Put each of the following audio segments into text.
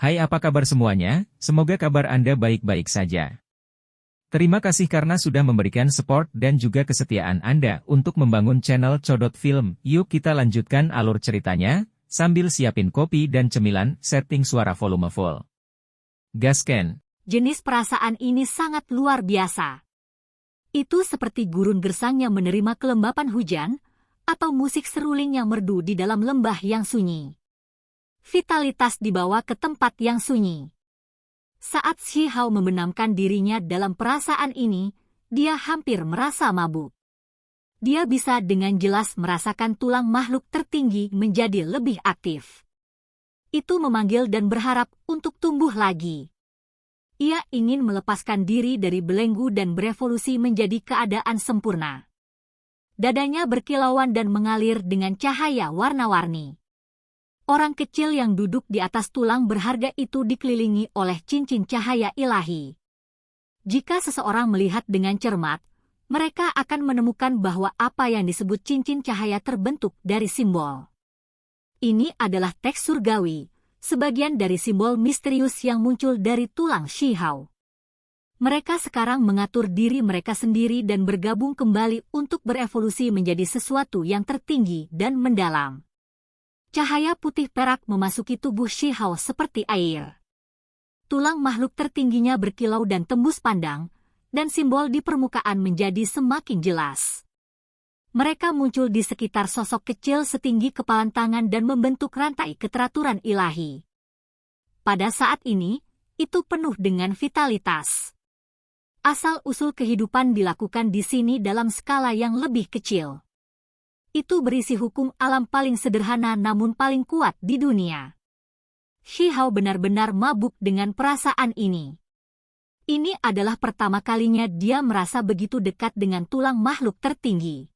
Hai, apa kabar semuanya? Semoga kabar Anda baik-baik saja. Terima kasih karena sudah memberikan support dan juga kesetiaan Anda untuk membangun channel Codot Film. Yuk kita lanjutkan alur ceritanya, sambil siapin kopi dan cemilan, setting suara volume full. Gasken. Jenis perasaan ini sangat luar biasa. Itu seperti gurun gersang yang menerima kelembapan hujan, atau musik seruling yang merdu di dalam lembah yang sunyi. Vitalitas dibawa ke tempat yang sunyi. Saat Shi Hao membenamkan dirinya dalam perasaan ini, dia hampir merasa mabuk. Dia bisa dengan jelas merasakan tulang makhluk tertinggi menjadi lebih aktif. Itu memanggil dan berharap untuk tumbuh lagi. Ia ingin melepaskan diri dari belenggu dan berevolusi menjadi keadaan sempurna. Dadanya berkilauan dan mengalir dengan cahaya warna-warni. Orang kecil yang duduk di atas tulang berharga itu dikelilingi oleh cincin cahaya ilahi. Jika seseorang melihat dengan cermat, mereka akan menemukan bahwa apa yang disebut cincin cahaya terbentuk dari simbol. Ini adalah teks surgawi, sebagian dari simbol misterius yang muncul dari tulang Shi Hao. Mereka sekarang mengatur diri mereka sendiri dan bergabung kembali untuk berevolusi menjadi sesuatu yang tertinggi dan mendalam. Cahaya putih perak memasuki tubuh Shi Hao seperti air. Tulang makhluk tertingginya berkilau dan tembus pandang, dan simbol di permukaan menjadi semakin jelas. Mereka muncul di sekitar sosok kecil setinggi kepalan tangan dan membentuk rantai keteraturan ilahi. Pada saat ini, itu penuh dengan vitalitas. Asal-usul kehidupan dilakukan di sini dalam skala yang lebih kecil. Itu berisi hukum alam paling sederhana namun paling kuat di dunia. Shi Hao benar-benar mabuk dengan perasaan ini. Ini adalah pertama kalinya dia merasa begitu dekat dengan tulang makhluk tertinggi.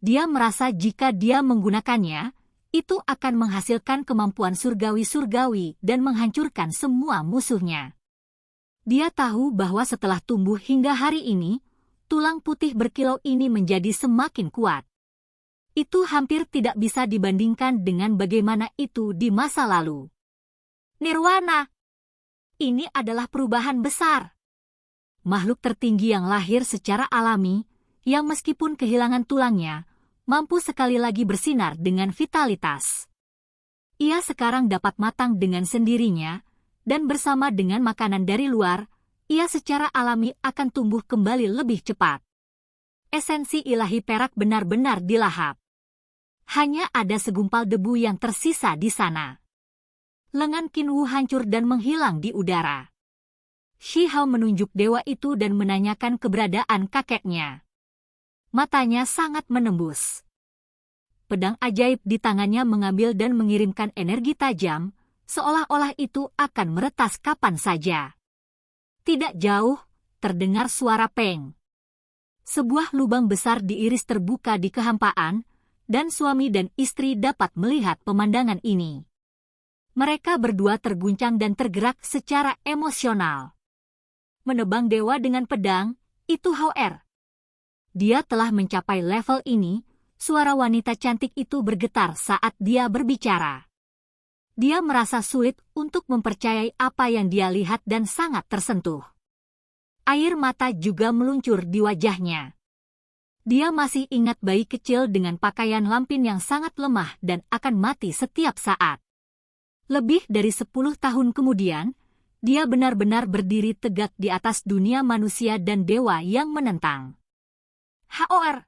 Dia merasa jika dia menggunakannya, itu akan menghasilkan kemampuan surgawi-surgawi dan menghancurkan semua musuhnya. Dia tahu bahwa setelah tumbuh hingga hari ini, tulang putih berkilau ini menjadi semakin kuat. Itu hampir tidak bisa dibandingkan dengan bagaimana itu di masa lalu. Nirwana. Ini adalah perubahan besar. Makhluk tertinggi yang lahir secara alami, yang meskipun kehilangan tulangnya, mampu sekali lagi bersinar dengan vitalitas. Ia sekarang dapat matang dengan sendirinya, dan bersama dengan makanan dari luar, ia secara alami akan tumbuh kembali lebih cepat. Esensi ilahi perak benar-benar dilahap. Hanya ada segumpal debu yang tersisa di sana. Lengan Qin Wu hancur dan menghilang di udara. Shi Hao menunjuk dewa itu dan menanyakan keberadaan kakeknya. Matanya sangat menembus. Pedang ajaib di tangannya mengambil dan mengirimkan energi tajam, seolah-olah itu akan meretas kapan saja. Tidak jauh, terdengar suara peng. Sebuah lubang besar diiris terbuka di kehampaan, dan suami dan istri dapat melihat pemandangan ini. Mereka berdua terguncang dan tergerak secara emosional. Menebang dewa dengan pedang, itu Hao-er. Dia telah mencapai level ini, suara wanita cantik itu bergetar saat dia berbicara. Dia merasa sulit untuk mempercayai apa yang dia lihat dan sangat tersentuh. Air mata juga meluncur di wajahnya. Dia masih ingat bayi kecil dengan pakaian lampin yang sangat lemah dan akan mati setiap saat. Lebih dari 10 tahun kemudian, dia benar-benar berdiri tegak di atas dunia manusia dan dewa yang menentang. Hao-er!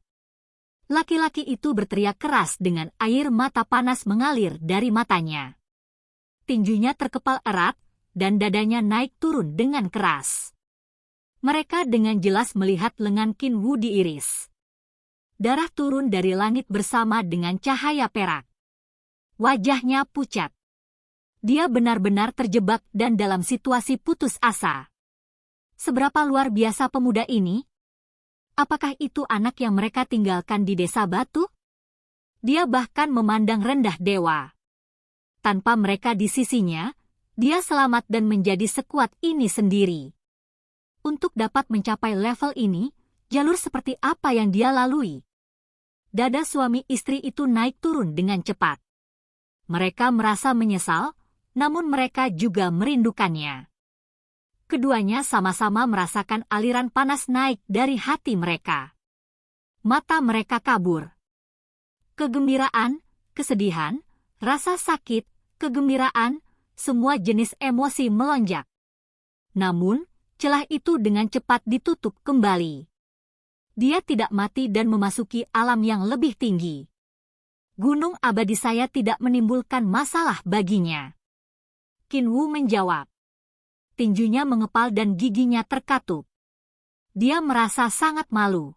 Laki-laki itu berteriak keras dengan air mata panas mengalir dari matanya. Tinjunya terkepal erat, dan dadanya naik turun dengan keras. Mereka dengan jelas melihat lengan Qin Wu diiris. Darah turun dari langit bersama dengan cahaya perak. Wajahnya pucat. Dia benar-benar terjebak dan dalam situasi putus asa. Seberapa luar biasa pemuda ini? Apakah itu anak yang mereka tinggalkan di desa batu? Dia bahkan memandang rendah dewa. Tanpa mereka di sisinya, dia selamat dan menjadi sekuat ini sendiri. Untuk dapat mencapai level ini, jalur seperti apa yang dia lalui? Dada suami istri itu naik turun dengan cepat. Mereka merasa menyesal, namun mereka juga merindukannya. Keduanya sama-sama merasakan aliran panas naik dari hati mereka. Mata mereka kabur. Kegembiraan, kesedihan, rasa sakit, kegembiraan, semua jenis emosi melonjak. Namun, celah itu dengan cepat ditutup kembali. Dia tidak mati dan memasuki alam yang lebih tinggi. Gunung abadi saya tidak menimbulkan masalah baginya. Qin Wu menjawab. Tinjunya mengepal dan giginya terkatup. Dia merasa sangat malu.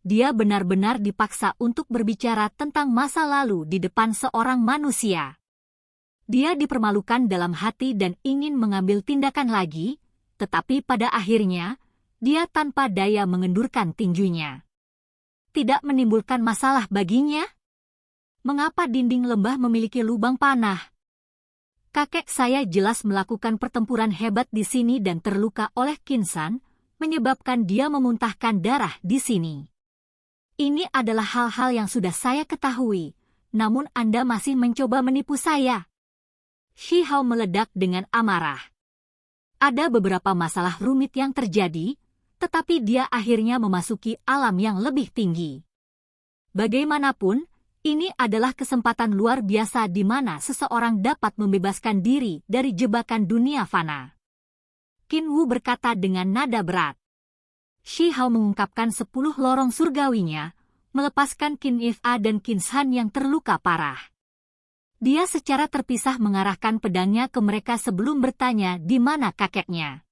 Dia benar-benar dipaksa untuk berbicara tentang masa lalu di depan seorang manusia. Dia dipermalukan dalam hati dan ingin mengambil tindakan lagi, tetapi pada akhirnya, dia tanpa daya mengendurkan tinjunya. Tidak menimbulkan masalah baginya? Mengapa dinding lembah memiliki lubang panah? Kakek saya jelas melakukan pertempuran hebat di sini dan terluka oleh Qin San, menyebabkan dia memuntahkan darah di sini. Ini adalah hal-hal yang sudah saya ketahui, namun Anda masih mencoba menipu saya. Shi Hao meledak dengan amarah. Ada beberapa masalah rumit yang terjadi, tetapi dia akhirnya memasuki alam yang lebih tinggi. Bagaimanapun, ini adalah kesempatan luar biasa di mana seseorang dapat membebaskan diri dari jebakan dunia fana. Qin Wu berkata dengan nada berat. Shi Hao mengungkapkan 10 lorong surgawinya, melepaskan Qin If-a dan Qin San yang terluka parah. Dia secara terpisah mengarahkan pedangnya ke mereka sebelum bertanya di mana kakeknya.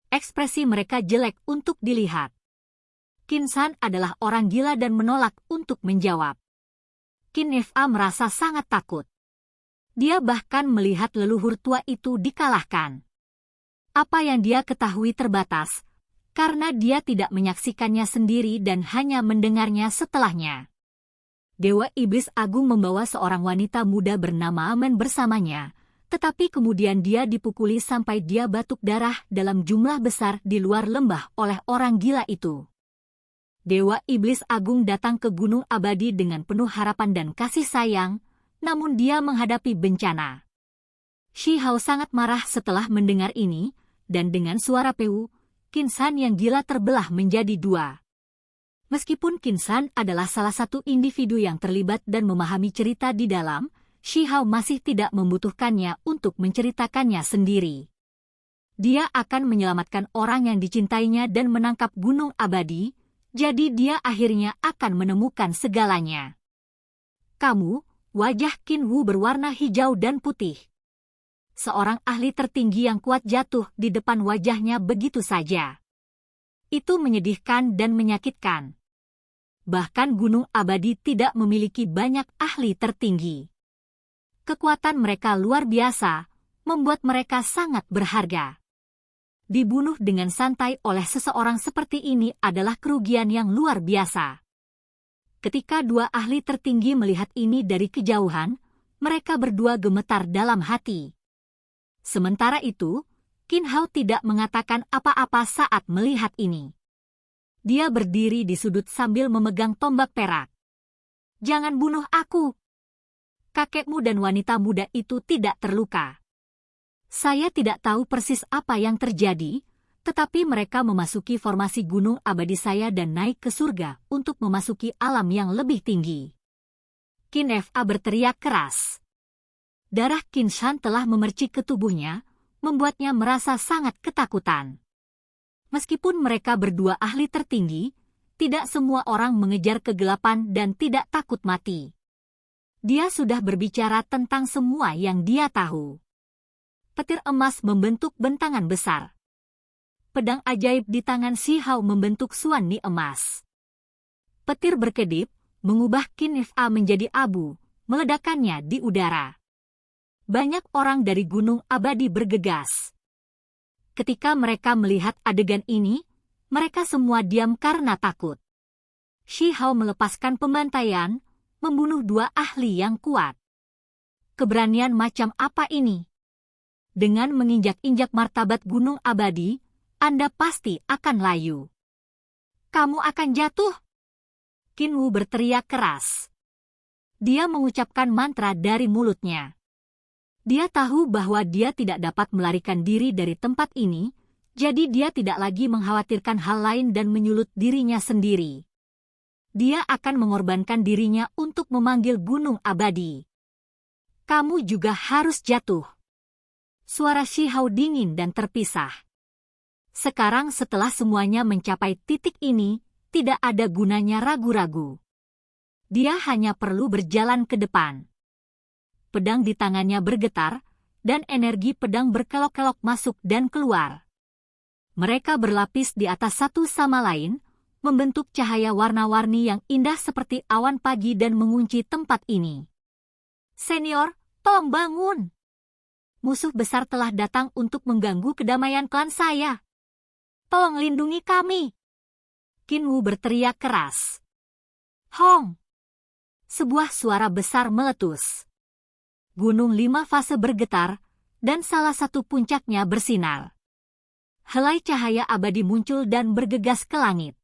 Ekspresi mereka jelek untuk dilihat. Qin San adalah orang gila dan menolak untuk menjawab. Qin If-a merasa sangat takut. Dia bahkan melihat leluhur tua itu dikalahkan. Apa yang dia ketahui terbatas, karena dia tidak menyaksikannya sendiri dan hanya mendengarnya setelahnya. Dewa Iblis Agung membawa seorang wanita muda bernama Amen bersamanya, tetapi kemudian dia dipukuli sampai dia batuk darah dalam jumlah besar di luar lembah oleh orang gila itu. Dewa Iblis Agung datang ke Gunung Abadi dengan penuh harapan dan kasih sayang, namun dia menghadapi bencana. Shi Hao sangat marah setelah mendengar ini, dan dengan suara peu, Qin San yang gila terbelah menjadi dua. Meskipun Qin San adalah salah satu individu yang terlibat dan memahami cerita di dalam, Shi Hao masih tidak membutuhkannya untuk menceritakannya sendiri. Dia akan menyelamatkan orang yang dicintainya dan menangkap Gunung Abadi, jadi dia akhirnya akan menemukan segalanya. Kamu, wajah Qin Wu berwarna hijau dan putih. Seorang ahli tertinggi yang kuat jatuh di depan wajahnya begitu saja. Itu menyedihkan dan menyakitkan. Bahkan Gunung Abadi tidak memiliki banyak ahli tertinggi. Kekuatan mereka luar biasa, membuat mereka sangat berharga. Dibunuh dengan santai oleh seseorang seperti ini adalah kerugian yang luar biasa. Ketika dua ahli tertinggi melihat ini dari kejauhan, mereka berdua gemetar dalam hati. Sementara itu, Qin Hao tidak mengatakan apa-apa saat melihat ini. Dia berdiri di sudut sambil memegang tombak perak. Jangan bunuh aku. Kakekmu dan wanita muda itu tidak terluka. Saya tidak tahu persis apa yang terjadi, tetapi mereka memasuki formasi Gunung Abadi saya dan naik ke surga untuk memasuki alam yang lebih tinggi. Qin F.A. berteriak keras. Darah Qin San telah memercik ke tubuhnya, membuatnya merasa sangat ketakutan. Meskipun mereka berdua ahli tertinggi, tidak semua orang mengejar kegelapan dan tidak takut mati. Dia sudah berbicara tentang semua yang dia tahu. Petir emas membentuk bentangan besar. Pedang ajaib di tangan Shi Hao membentuk suani emas. Petir berkedip, mengubah Qin If-a menjadi abu, meledakannya di udara. Banyak orang dari Gunung Abadi bergegas. Ketika mereka melihat adegan ini, mereka semua diam karena takut. Shi Hao melepaskan pembantaian, membunuh dua ahli yang kuat. Keberanian macam apa ini? Dengan menginjak-injak martabat Gunung Abadi, Anda pasti akan layu. Kamu akan jatuh. Qin Wu berteriak keras. Dia mengucapkan mantra dari mulutnya. Dia tahu bahwa dia tidak dapat melarikan diri dari tempat ini, jadi dia tidak lagi mengkhawatirkan hal lain dan menyulut dirinya sendiri. Dia akan mengorbankan dirinya untuk memanggil gunung abadi. Kamu juga harus jatuh. Suara Shihao dingin dan terpisah. Sekarang setelah semuanya mencapai titik ini, tidak ada gunanya ragu-ragu. Dia hanya perlu berjalan ke depan. Pedang di tangannya bergetar, dan energi pedang berkelok-kelok masuk dan keluar. Mereka berlapis di atas satu sama lain, membentuk cahaya warna-warni yang indah seperti awan pagi dan mengunci tempat ini. Senior, tolong bangun! Musuh besar telah datang untuk mengganggu kedamaian klan saya. Tolong lindungi kami! Qin Wu berteriak keras. Hong! Sebuah suara besar meletus. Gunung 5 fase bergetar, dan salah satu puncaknya bersinar. Helai cahaya abadi muncul dan bergegas ke langit.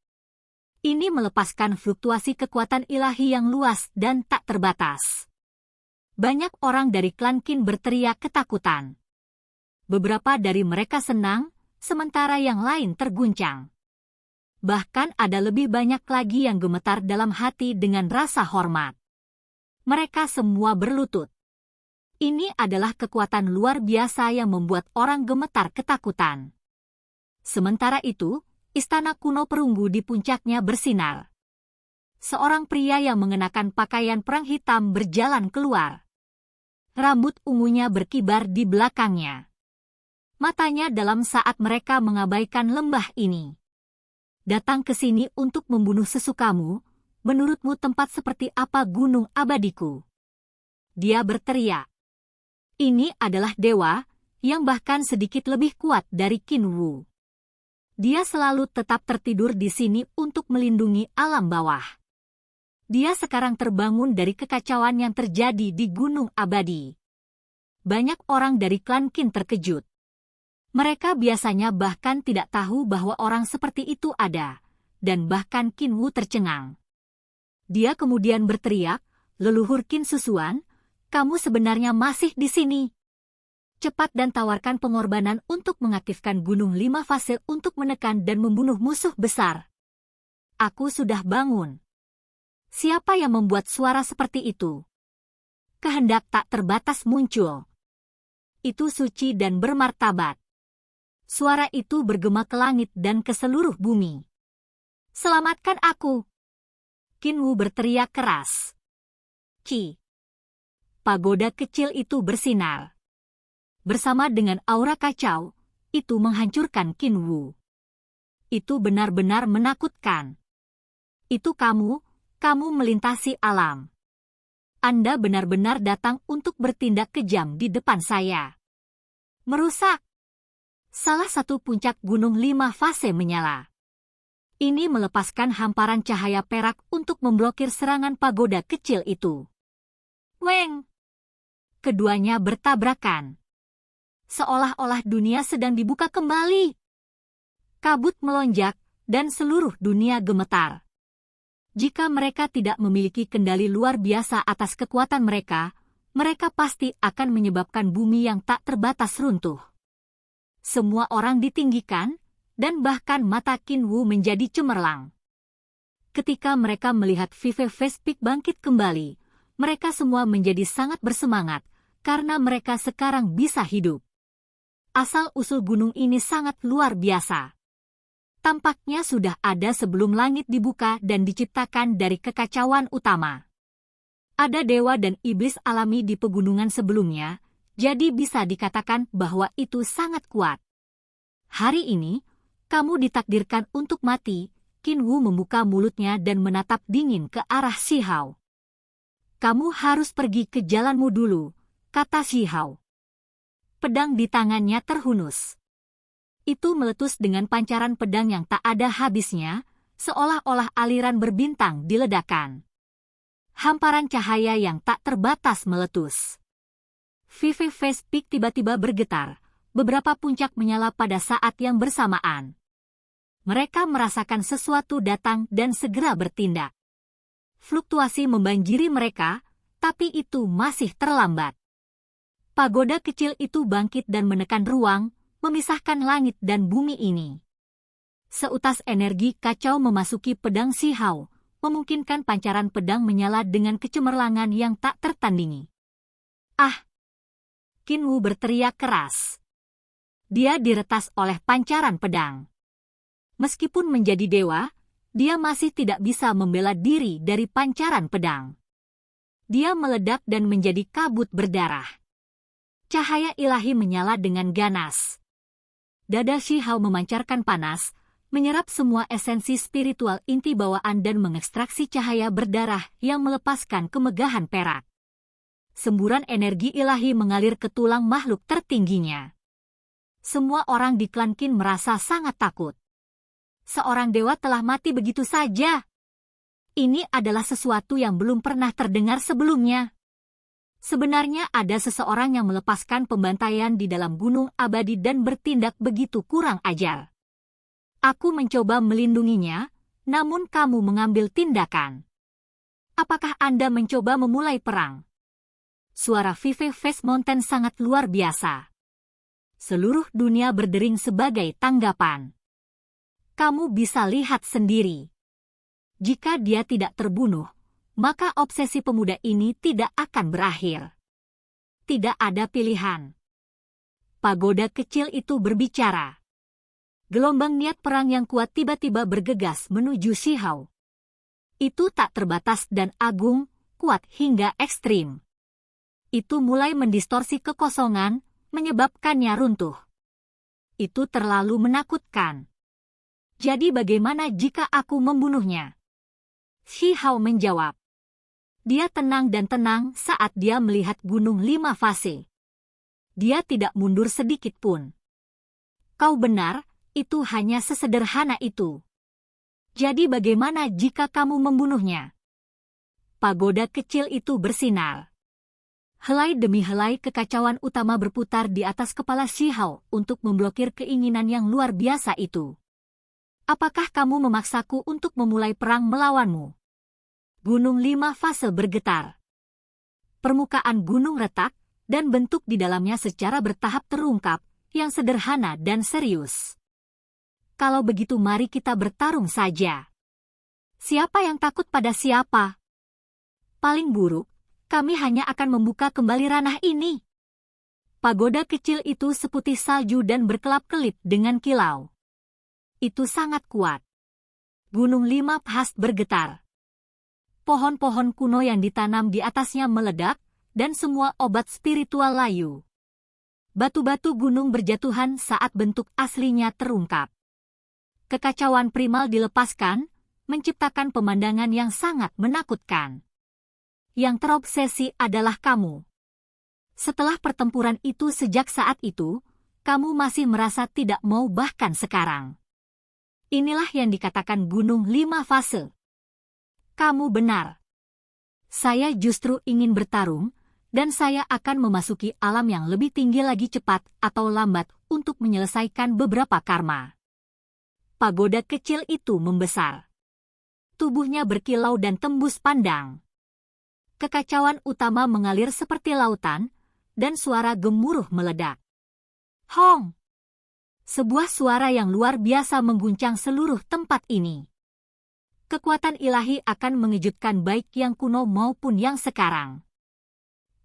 Ini melepaskan fluktuasi kekuatan ilahi yang luas dan tak terbatas. Banyak orang dari klan Qin berteriak ketakutan. Beberapa dari mereka senang, sementara yang lain terguncang. Bahkan ada lebih banyak lagi yang gemetar dalam hati dengan rasa hormat. Mereka semua berlutut. Ini adalah kekuatan luar biasa yang membuat orang gemetar ketakutan. Sementara itu, istana kuno perunggu di puncaknya bersinar. Seorang pria yang mengenakan pakaian perang hitam berjalan keluar. Rambut ungunya berkibar di belakangnya. Matanya dalam saat mereka mengabaikan lembah ini. Datang ke sini untuk membunuh sesukamu, menurutmu tempat seperti apa gunung abadiku? Dia berteriak. Ini adalah dewa, yang bahkan sedikit lebih kuat dari Qin Wu. Dia selalu tetap tertidur di sini untuk melindungi alam bawah. Dia sekarang terbangun dari kekacauan yang terjadi di Gunung Abadi. Banyak orang dari klan Qin terkejut. Mereka biasanya bahkan tidak tahu bahwa orang seperti itu ada, dan bahkan Qin Wu tercengang. Dia kemudian berteriak, leluhur Qin Susuan, kamu sebenarnya masih di sini. Cepat dan tawarkan pengorbanan untuk mengaktifkan Gunung 5 fase untuk menekan dan membunuh musuh besar. Aku sudah bangun. Siapa yang membuat suara seperti itu? Kehendak tak terbatas muncul. Itu suci dan bermartabat. Suara itu bergema ke langit dan ke seluruh bumi. Selamatkan aku! Qin Wu berteriak keras. Ki. Pagoda kecil itu bersinar. Bersama dengan aura kacau, itu menghancurkan Qin Wu. Itu benar-benar menakutkan. Itu kamu melintasi alam. Anda benar-benar datang untuk bertindak kejam di depan saya. Merusak. Salah satu puncak gunung 5 fase menyala. Ini melepaskan hamparan cahaya perak untuk memblokir serangan pagoda kecil itu. Weng! Keduanya bertabrakan. Seolah-olah dunia sedang dibuka kembali. Kabut melonjak, dan seluruh dunia gemetar. Jika mereka tidak memiliki kendali luar biasa atas kekuatan mereka, mereka pasti akan menyebabkan bumi yang tak terbatas runtuh. Semua orang ditinggikan, dan bahkan mata Qin Wu menjadi cemerlang. Ketika mereka melihat Vive Face Peak bangkit kembali, mereka semua menjadi sangat bersemangat, karena mereka sekarang bisa hidup. Asal-usul gunung ini sangat luar biasa. Tampaknya sudah ada sebelum langit dibuka dan diciptakan dari kekacauan utama. Ada dewa dan iblis alami di pegunungan sebelumnya, jadi bisa dikatakan bahwa itu sangat kuat. Hari ini, kamu ditakdirkan untuk mati. Qin Wu membuka mulutnya dan menatap dingin ke arah Shihao. Kamu harus pergi ke jalanmu dulu, kata Shihao. Pedang di tangannya terhunus. Itu meletus dengan pancaran pedang yang tak ada habisnya, seolah-olah aliran berbintang diledakkan. Hamparan cahaya yang tak terbatas meletus. Vive Face Peak tiba-tiba bergetar, beberapa puncak menyala pada saat yang bersamaan. Mereka merasakan sesuatu datang dan segera bertindak. Fluktuasi membanjiri mereka, tapi itu masih terlambat. Pagoda kecil itu bangkit dan menekan ruang, memisahkan langit dan bumi ini. Seutas energi kacau memasuki pedang Si Hao, memungkinkan pancaran pedang menyala dengan kecemerlangan yang tak tertandingi. Ah! Qin Wu berteriak keras. Dia diretas oleh pancaran pedang. Meskipun menjadi dewa, dia masih tidak bisa membela diri dari pancaran pedang. Dia meledak dan menjadi kabut berdarah. Cahaya ilahi menyala dengan ganas. Dada Si Hao memancarkan panas, menyerap semua esensi spiritual inti bawaan dan mengekstraksi cahaya berdarah yang melepaskan kemegahan perak. Semburan energi ilahi mengalir ke tulang makhluk tertingginya. Semua orang di klan Qin merasa sangat takut. Seorang dewa telah mati begitu saja. Ini adalah sesuatu yang belum pernah terdengar sebelumnya. Sebenarnya ada seseorang yang melepaskan pembantaian di dalam gunung abadi dan bertindak begitu kurang ajar. Aku mencoba melindunginya, namun kamu mengambil tindakan. Apakah Anda mencoba memulai perang? Suara Vive Face Mountain sangat luar biasa. Seluruh dunia berdering sebagai tanggapan. Kamu bisa lihat sendiri. Jika dia tidak terbunuh, maka obsesi pemuda ini tidak akan berakhir. Tidak ada pilihan. Pagoda kecil itu berbicara. Gelombang niat perang yang kuat tiba-tiba bergegas menuju Si Hao. Itu tak terbatas dan agung, kuat hingga ekstrim. Itu mulai mendistorsi kekosongan, menyebabkannya runtuh. Itu terlalu menakutkan. Jadi bagaimana jika aku membunuhnya? Si Hao menjawab. Dia tenang dan tenang saat dia melihat gunung 5 fase. Dia tidak mundur sedikit pun. Kau benar, itu hanya sesederhana itu. Jadi bagaimana jika kamu membunuhnya? Pagoda kecil itu bersinar. Helai demi helai kekacauan utama berputar di atas kepala Si Hao untuk memblokir keinginan yang luar biasa itu. Apakah kamu memaksaku untuk memulai perang melawanmu? Gunung 5 fase bergetar. Permukaan gunung retak, dan bentuk di dalamnya secara bertahap terungkap, yang sederhana dan serius. Kalau begitu mari kita bertarung saja. Siapa yang takut pada siapa? Paling buruk, kami hanya akan membuka kembali ranah ini. Pagoda kecil itu seputih salju dan berkelap-kelip dengan kilau. Itu sangat kuat. Gunung 5 Phast bergetar. Pohon-pohon kuno yang ditanam di atasnya meledak, dan semua obat spiritual layu. Batu-batu gunung berjatuhan saat bentuk aslinya terungkap. Kekacauan primal dilepaskan, menciptakan pemandangan yang sangat menakutkan. Yang terobsesi adalah kamu. Setelah pertempuran itu sejak saat itu, kamu masih merasa tidak mau bahkan sekarang. Inilah yang dikatakan gunung 5 fase. Kamu benar. Saya justru ingin bertarung, dan saya akan memasuki alam yang lebih tinggi lagi cepat atau lambat untuk menyelesaikan beberapa karma. Pagoda kecil itu membesar. Tubuhnya berkilau dan tembus pandang. Kekacauan utama mengalir seperti lautan, dan suara gemuruh meledak. Hong! Sebuah suara yang luar biasa mengguncang seluruh tempat ini. Kekuatan ilahi akan mengejutkan baik yang kuno maupun yang sekarang.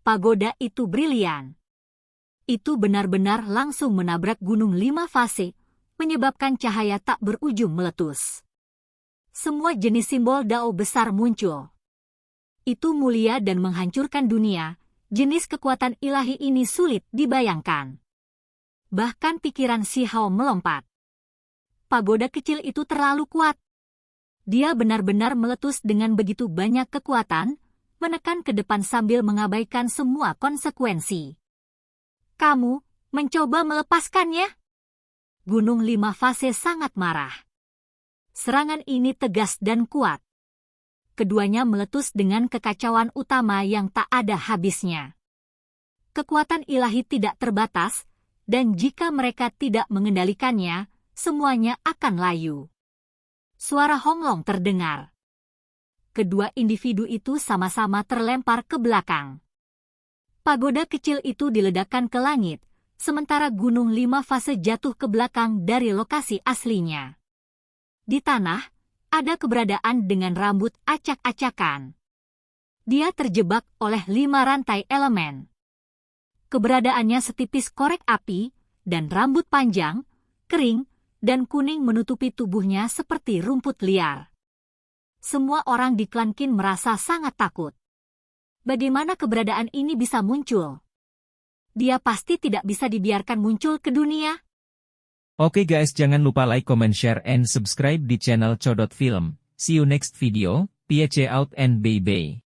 Pagoda itu brilian. Itu benar-benar langsung menabrak gunung 5 fase, menyebabkan cahaya tak berujung meletus. Semua jenis simbol Dao besar muncul. Itu mulia dan menghancurkan dunia, jenis kekuatan ilahi ini sulit dibayangkan. Bahkan pikiran Si Hao melompat. Pagoda kecil itu terlalu kuat. Dia benar-benar meletus dengan begitu banyak kekuatan, menekan ke depan sambil mengabaikan semua konsekuensi. Kamu mencoba melepaskannya? Gunung 5 fase sangat marah. Serangan ini tegas dan kuat. Keduanya meletus dengan kekacauan utama yang tak ada habisnya. Kekuatan ilahi tidak terbatas, dan jika mereka tidak mengendalikannya, semuanya akan layu. Suara honglong terdengar. Kedua individu itu sama-sama terlempar ke belakang. Pagoda kecil itu diledakkan ke langit, sementara gunung 5 fase jatuh ke belakang dari lokasi aslinya. Di tanah, ada keberadaan dengan rambut acak-acakan. Dia terjebak oleh 5 rantai elemen. Keberadaannya setipis korek api, dan rambut panjang, kering, dan kuning menutupi tubuhnya seperti rumput liar. Semua orang di klan Qin merasa sangat takut. Bagaimana keberadaan ini bisa muncul? Dia pasti tidak bisa dibiarkan muncul ke dunia. Oke guys, jangan lupa like, comment, share, and subscribe di channel Codot Film. See you next video, peace out and bye-bye.